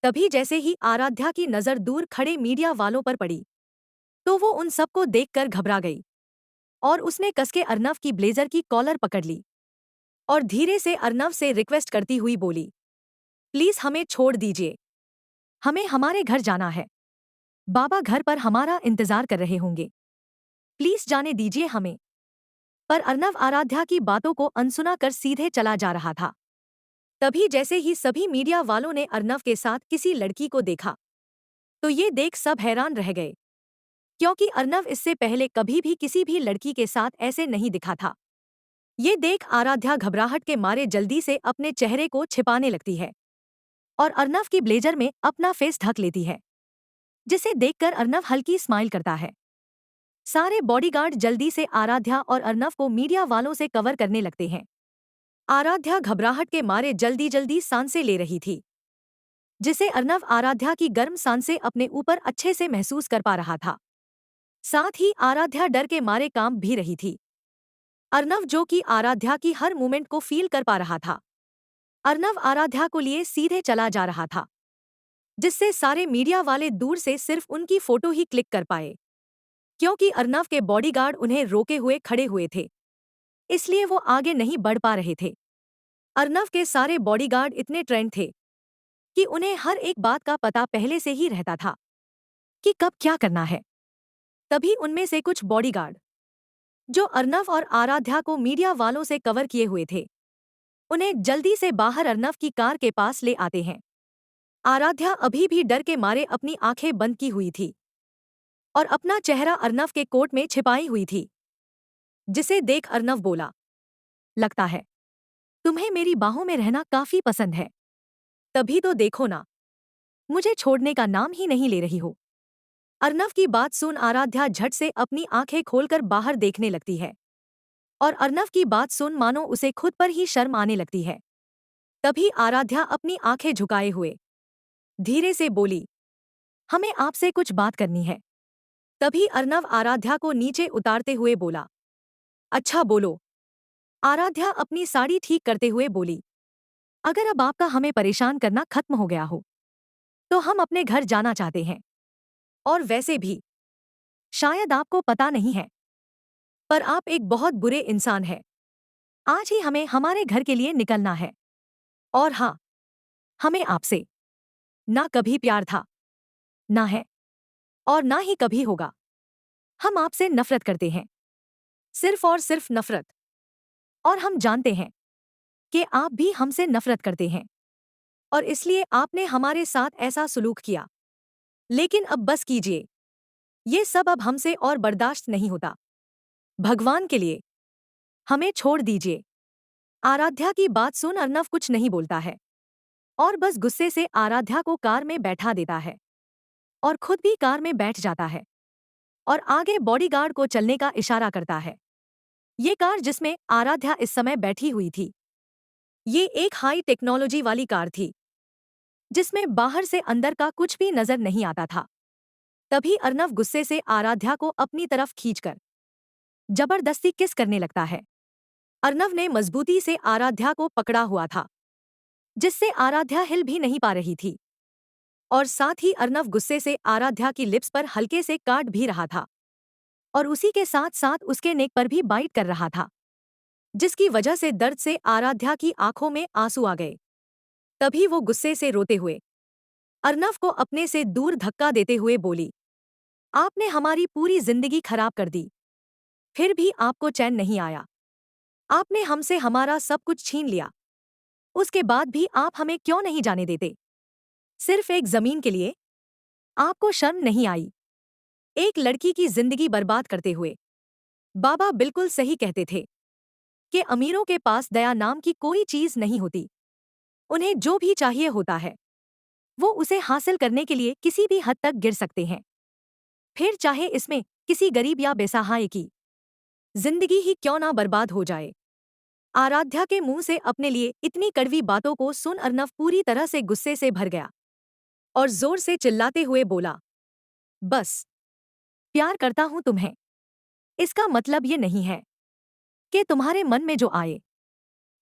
तभी जैसे ही आराध्या की नजर दूर खड़े मीडिया वालों पर पड़ी, तो वो उन सबको देखकर घबरा गई और उसने कसके अर्नव की ब्लेजर की कॉलर पकड़ ली और धीरे से अर्नव से रिक्वेस्ट करती हुई बोली, प्लीज हमें छोड़ दीजिए, हमें हमारे घर जाना है। बाबा घर पर हमारा इंतजार कर रहे होंगे, प्लीज जाने दीजिए हमें। पर अर्नव आराध्या की बातों को अनसुना कर सीधे चला जा रहा था। तभी जैसे ही सभी मीडिया वालों ने अर्नव के साथ किसी लड़की को देखा, तो ये देख सब हैरान रह गए, क्योंकि अर्नव इससे पहले कभी भी किसी भी लड़की के साथ ऐसे नहीं दिखा था। ये देख आराध्या घबराहट के मारे जल्दी से अपने चेहरे को छिपाने लगती है और अर्नव की ब्लेजर में अपना फेस ढक लेती है, जिसे देखकर अर्नव हल्की स्माइल करता है। सारे बॉडीगार्ड जल्दी से आराध्या और अर्नव को मीडिया वालों से कवर करने लगते हैं। आराध्या घबराहट के मारे जल्दी जल्दी सांसें ले रही थी, जिसे अर्नव आराध्या की गर्म सांसें अपने ऊपर अच्छे से महसूस कर पा रहा था। साथ ही आराध्या डर के मारे कांप भी रही थी। अर्नव जो कि आराध्या की हर मूवमेंट को फील कर पा रहा था। अर्नव आराध्या को लिए सीधे चला जा रहा था, जिससे सारे मीडिया वाले दूर से सिर्फ उनकी फोटो ही क्लिक कर पाए, क्योंकि अर्नव के बॉडीगार्ड उन्हें रोके हुए खड़े हुए थे, इसलिए वो आगे नहीं बढ़ पा रहे थे। अर्नव के सारे बॉडीगार्ड इतने ट्रेंड थे कि उन्हें हर एक बात का पता पहले से ही रहता था कि कब क्या करना है। तभी उनमें से कुछ बॉडीगार्ड, जो अर्नव और आराध्या को मीडिया वालों से कवर किए हुए थे, उन्हें जल्दी से बाहर अर्नव की कार के पास ले आते हैं। आराध्या अभी भी डर के मारे अपनी आंखें बंद की हुई थी और अपना चेहरा अर्नव के कोट में छिपाई हुई थी, जिसे देख अर्नव बोला, लगता है तुम्हें मेरी बाहों में रहना काफी पसंद है, तभी तो देखो ना, मुझे छोड़ने का नाम ही नहीं ले रही हो। अर्नव की बात सुन आराध्या झट से अपनी आंखें खोलकर बाहर देखने लगती है और अर्नव की बात सुन मानो उसे खुद पर ही शर्म आने लगती है। तभी आराध्या अपनी आंखें झुकाए हुए धीरे से बोली, हमें आपसे कुछ बात करनी है। तभी अर्नव आराध्या को नीचे उतारते हुए बोला, अच्छा बोलो। आराध्या अपनी साड़ी ठीक करते हुए बोली, अगर अब आपका हमें परेशान करना खत्म हो गया हो, तो हम अपने घर जाना चाहते हैं। और वैसे भी शायद आपको पता नहीं है, पर आप एक बहुत बुरे इंसान हैं। आज ही हमें हमारे घर के लिए निकलना है। और हाँ, हमें आपसे ना कभी प्यार था, ना है, और ना ही कभी होगा। हम आपसे नफरत करते हैं, सिर्फ और सिर्फ नफरत। और हम जानते हैं कि आप भी हमसे नफरत करते हैं, और इसलिए आपने हमारे साथ ऐसा सुलूक किया। लेकिन अब बस कीजिए, ये सब अब हमसे और बर्दाश्त नहीं होता। भगवान के लिए हमें छोड़ दीजिए। आराध्या की बात सुन अर्नव कुछ नहीं बोलता है और बस गुस्से से आराध्या को कार में बैठा देता है और खुद भी कार में बैठ जाता है और आगे बॉडीगार्ड को चलने का इशारा करता है। ये कार जिसमें आराध्या इस समय बैठी हुई थी, ये एक हाई टेक्नोलॉजी वाली कार थी, जिसमें बाहर से अंदर का कुछ भी नजर नहीं आता था। तभी अर्नव गुस्से से आराध्या को अपनी तरफ खींचकर जबरदस्ती किस करने लगता है। अर्नव ने मजबूती से आराध्या को पकड़ा हुआ था, जिससे आराध्या हिल भी नहीं पा रही थी, और साथ ही अर्नव गुस्से से आराध्या की लिप्स पर हल्के से काट भी रहा था और उसी के साथ साथ उसके नेक पर भी बाइट कर रहा था, जिसकी वजह से दर्द से आराध्या की आंखों में आंसू आ गए। तभी वो गुस्से से रोते हुए अर्नव को अपने से दूर धक्का देते हुए बोली, आपने हमारी पूरी जिंदगी खराब कर दी, फिर भी आपको चैन नहीं आया। आपने हमसे हमारा सब कुछ छीन लिया, उसके बाद भी आप हमें क्यों नहीं जाने देते? सिर्फ एक जमीन के लिए? आपको शर्म नहीं आई? एक लड़की की जिंदगी बर्बाद करते हुए। बाबा बिल्कुल सही कहते थे कि अमीरों के पास दया नाम की कोई चीज नहीं होती। उन्हें जो भी चाहिए होता है, वो उसे हासिल करने के लिए किसी भी हद तक गिर सकते हैं, फिर चाहे इसमें किसी गरीब या बेसहाय की जिंदगी ही क्यों ना बर्बाद हो जाए। आराध्या के मुंह से अपने लिए इतनी कड़वी बातों को सुन अर्नव पूरी तरह से गुस्से से भर गया और जोर से चिल्लाते हुए बोला, बस, प्यार करता हूं तुम्हें, इसका मतलब ये नहीं है कि तुम्हारे मन में जो आए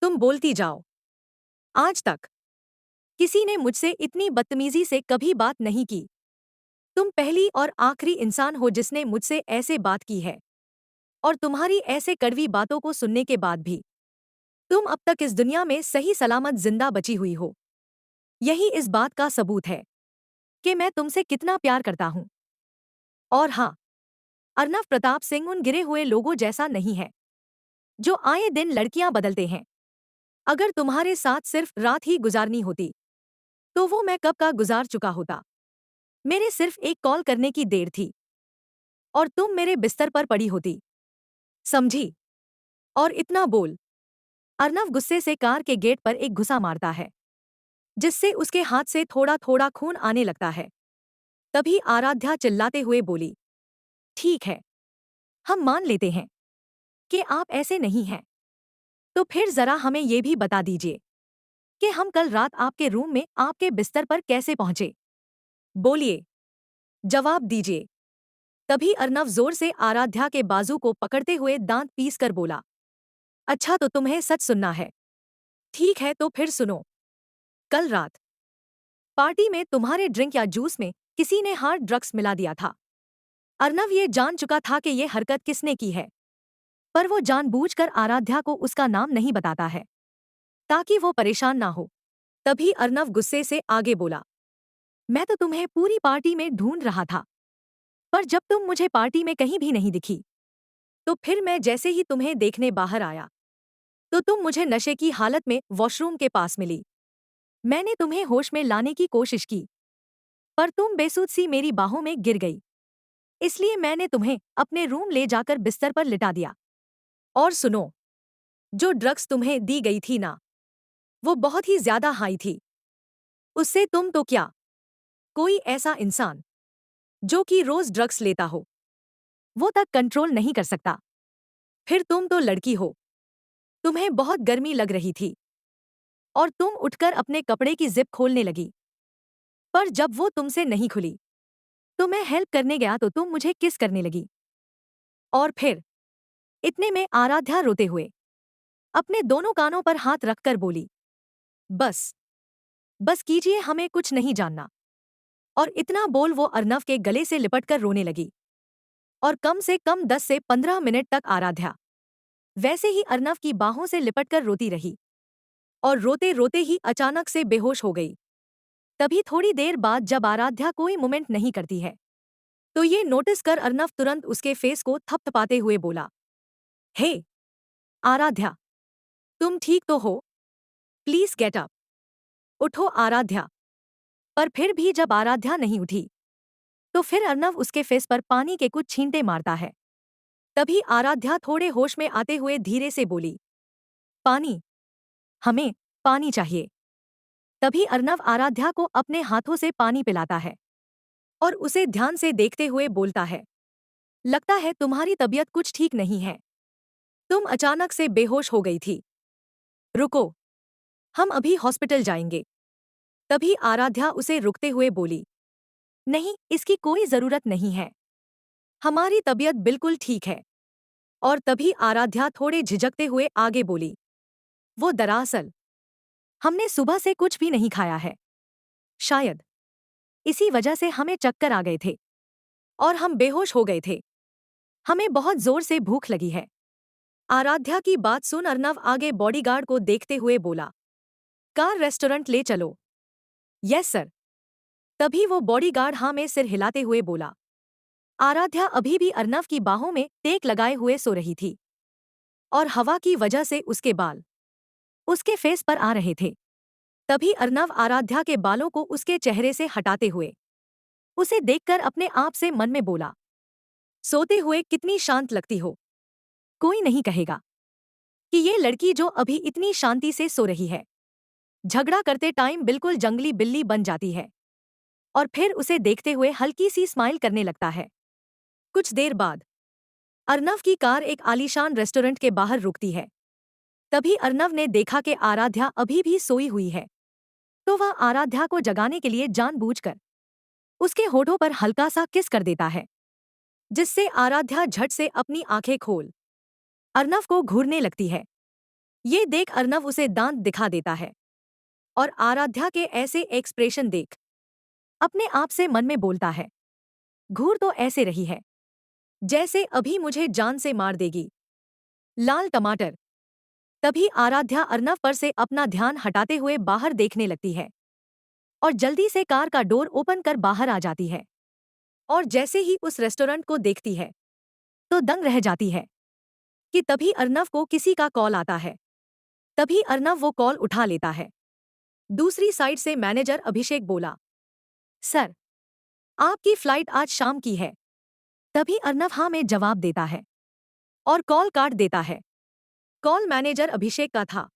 तुम बोलती जाओ। आज तक किसी ने मुझसे इतनी बदतमीजी से कभी बात नहीं की। तुम पहली और आखिरी इंसान हो जिसने मुझसे ऐसे बात की है। और तुम्हारी ऐसे कड़वी बातों को सुनने के बाद भी तुम अब तक इस दुनिया में सही सलामत जिंदा बची हुई हो। यही इस बात का सबूत है कि मैं तुमसे कितना प्यार करता हूं। और हाँ, अर्नव प्रताप सिंह उन गिरे हुए लोगों जैसा नहीं है जो आए दिन लड़कियां बदलते हैं। अगर तुम्हारे साथ सिर्फ रात ही गुजारनी होती तो वो मैं कब का गुजार चुका होता। मेरे सिर्फ एक कॉल करने की देर थी और तुम मेरे बिस्तर पर पड़ी होती। समझी? और इतना बोल अर्नव गुस्से से कार के गेट पर एक घुसा मारता है जिससे उसके हाथ से थोड़ा थोड़ा खून आने लगता है। तभी आराध्या चिल्लाते हुए बोली, ठीक है, हम मान लेते हैं कि आप ऐसे नहीं हैं। तो फिर जरा हमें ये भी बता दीजिए कि हम कल रात आपके रूम में आपके बिस्तर पर कैसे पहुंचे। बोलिए, जवाब दीजिए। तभी अर्नव जोर से आराध्या के बाजू को पकड़ते हुए दांत पीस कर बोला, अच्छा तो तुम्हें सच सुनना है। ठीक है तो फिर सुनो। कल रात पार्टी में तुम्हारे ड्रिंक या जूस में किसी ने हार्ड ड्रग्स मिला दिया था। अर्नव ये जान चुका था कि ये हरकत किसने की है, पर वो जानबूझकर आराध्या को उसका नाम नहीं बताता है ताकि वो परेशान ना हो। तभी अर्नव गुस्से से आगे बोला, मैं तो तुम्हें पूरी पार्टी में ढूंढ रहा था, पर जब तुम मुझे पार्टी में कहीं भी नहीं दिखी तो फिर मैं जैसे ही तुम्हें देखने बाहर आया तो तुम मुझे नशे की हालत में वॉशरूम के पास मिली। मैंने तुम्हें होश में लाने की कोशिश की, पर तुम बेसुध सी मेरी बाहों में गिर गई। इसलिए मैंने तुम्हें अपने रूम ले जाकर बिस्तर पर लिटा दिया। और सुनो, जो ड्रग्स तुम्हें दी गई थी ना, वो बहुत ही ज्यादा हाई थी। उससे तुम तो क्या, कोई ऐसा इंसान जो कि रोज ड्रग्स लेता हो वो तक कंट्रोल नहीं कर सकता। फिर तुम तो लड़की हो, तुम्हें बहुत गर्मी लग रही थी और तुम उठकर अपने कपड़े की जिप खोलने लगी, पर जब वो तुमसे नहीं खुली तो मैं हेल्प करने गया तो तुम मुझे किस करने लगी। और फिर इतने में आराध्या रोते हुए अपने दोनों कानों पर हाथ रखकर बोली, बस बस कीजिए, हमें कुछ नहीं जानना। और इतना बोल वो अर्नव के गले से लिपटकर रोने लगी। और कम से कम 10 से 15 मिनट तक आराध्या वैसे ही अर्नव की बाहों से लिपटकर रोती रही और रोते रोते ही अचानक से बेहोश हो गई। तभी थोड़ी देर बाद जब आराध्या कोई मूवमेंट नहीं करती है तो ये नोटिस कर अर्नव तुरंत उसके फेस को थपथपाते हुए बोला, हे आराध्या, तुम ठीक तो हो? प्लीज गेट अप, उठो आराध्या। पर फिर भी जब आराध्या नहीं उठी तो फिर अर्नव उसके फेस पर पानी के कुछ छींटे मारता है। तभी आराध्या थोड़े होश में आते हुए धीरे से बोली, पानी, हमें पानी चाहिए। तभी अर्नव आराध्या को अपने हाथों से पानी पिलाता है और उसे ध्यान से देखते हुए बोलता है, लगता है तुम्हारी तबीयत कुछ ठीक नहीं है, तुम अचानक से बेहोश हो गई थी। रुको, हम अभी हॉस्पिटल जाएंगे। तभी आराध्या उसे रुकते हुए बोली, नहीं, इसकी कोई जरूरत नहीं है, हमारी तबीयत बिल्कुल ठीक है। और तभी आराध्या थोड़े झिझकते हुए आगे बोली, वो दरअसल हमने सुबह से कुछ भी नहीं खाया है, शायद इसी वजह से हमें चक्कर आ गए थे और हम बेहोश हो गए थे। हमें बहुत जोर से भूख लगी है। आराध्या की बात सुन अर्नव आगे बॉडीगार्ड को देखते हुए बोला, कार रेस्टोरेंट ले चलो। Yes sir. तभी वो बॉडीगार्ड हाँ में सिर हिलाते हुए बोला। आराध्या अभी भी अर्नव की बाहों में टेक लगाए हुए सो रही थी और हवा की वजह से उसके बाल उसके फेस पर आ रहे थे। तभी अर्नव आराध्या के बालों को उसके चेहरे से हटाते हुए उसे देखकर अपने आप से मन में बोला, सोते हुए कितनी शांत लगती हो। कोई नहीं कहेगा कि ये लड़की जो अभी इतनी शांति से सो रही है झगड़ा करते टाइम बिल्कुल जंगली बिल्ली बन जाती है। और फिर उसे देखते हुए हल्की सी स्माइल करने लगता है। कुछ देर बाद अर्नव की कार एक आलीशान रेस्टोरेंट के बाहर रुकती है। तभी अर्नव ने देखा कि आराध्या अभी भी सोई हुई है, तो वह आराध्या को जगाने के लिए जानबूझकर उसके होठों पर हल्का सा किस कर देता है, जिससे आराध्या झट से अपनी आंखें खोल अर्नव को घूरने लगती है। ये देख अर्नव उसे दांत दिखा देता है और आराध्या के ऐसे एक्सप्रेशन देख अपने आप से मन में बोलता है, घूर तो ऐसे रही है जैसे अभी मुझे जान से मार देगी। लाल टमाटर। तभी आराध्या अर्नव पर से अपना ध्यान हटाते हुए बाहर देखने लगती है और जल्दी से कार का डोर ओपन कर बाहर आ जाती है। और जैसे ही उस रेस्टोरेंट को देखती है तो दंग रह जाती है कि तभी अर्नव को किसी का कॉल आता है। तभी अर्नव वो कॉल उठा लेता है। दूसरी साइड से मैनेजर अभिषेक बोला, सर, आपकी फ्लाइट आज शाम की है। तभी अर्नव हाँ में जवाब देता है और कॉल काट देता है। कॉल मैनेजर अभिषेक का था,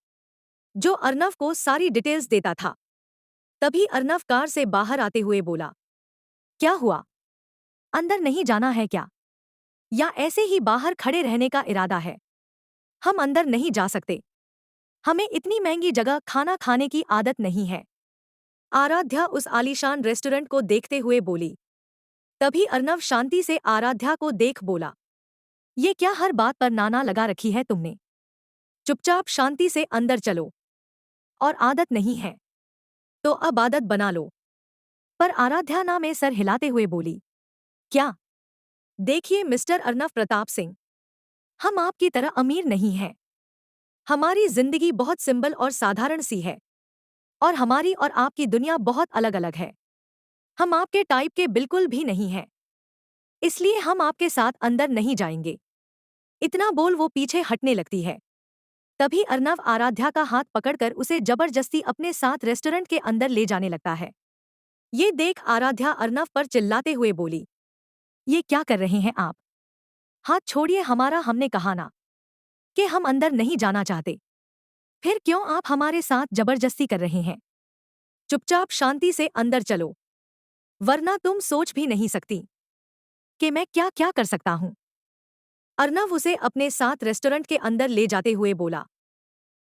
जो अर्नव को सारी डिटेल्स देता था। तभी अर्नव कार से बाहर आते हुए बोला, क्या हुआ, अंदर नहीं जाना है क्या, या ऐसे ही बाहर खड़े रहने का इरादा है? हम अंदर नहीं जा सकते, हमें इतनी महंगी जगह खाना खाने की आदत नहीं है। आराध्या उस आलीशान रेस्टोरेंट को देखते हुए बोली। तभी अर्नव शांति से आराध्या को देख बोला, ये क्या हर बात पर नाना लगा रखी है तुमने? चुपचाप शांति से अंदर चलो। और आदत नहीं है तो अब आदत बना लो। पर आराध्या ना में सर हिलाते हुए बोली, क्या? देखिए मिस्टर अर्नव प्रताप सिंह, हम आपकी तरह अमीर नहीं हैं। हमारी जिंदगी बहुत सिंपल और साधारण सी है और हमारी और आपकी दुनिया बहुत अलग अलग है। हम आपके टाइप के बिल्कुल भी नहीं हैं, इसलिए हम आपके साथ अंदर नहीं जाएंगे। इतना बोल वो पीछे हटने लगती है। तभी अर्नव आराध्या का हाथ पकड़कर उसे जबरदस्ती अपने साथ रेस्टोरेंट के अंदर ले जाने लगता है। ये देख आराध्या अर्नव पर चिल्लाते हुए बोली, ये क्या कर रहे हैं आप? हाथ छोड़िए हमारा, हमने कहा ना कि हम अंदर नहीं जाना चाहते। फिर क्यों आप हमारे साथ जबरदस्ती कर रहे हैं? चुपचाप शांति से अंदर चलो, वरना तुम सोच भी नहीं सकती कि मैं क्या क्या कर सकता हूं। अर्नव उसे अपने साथ रेस्टोरेंट के अंदर ले जाते हुए बोला।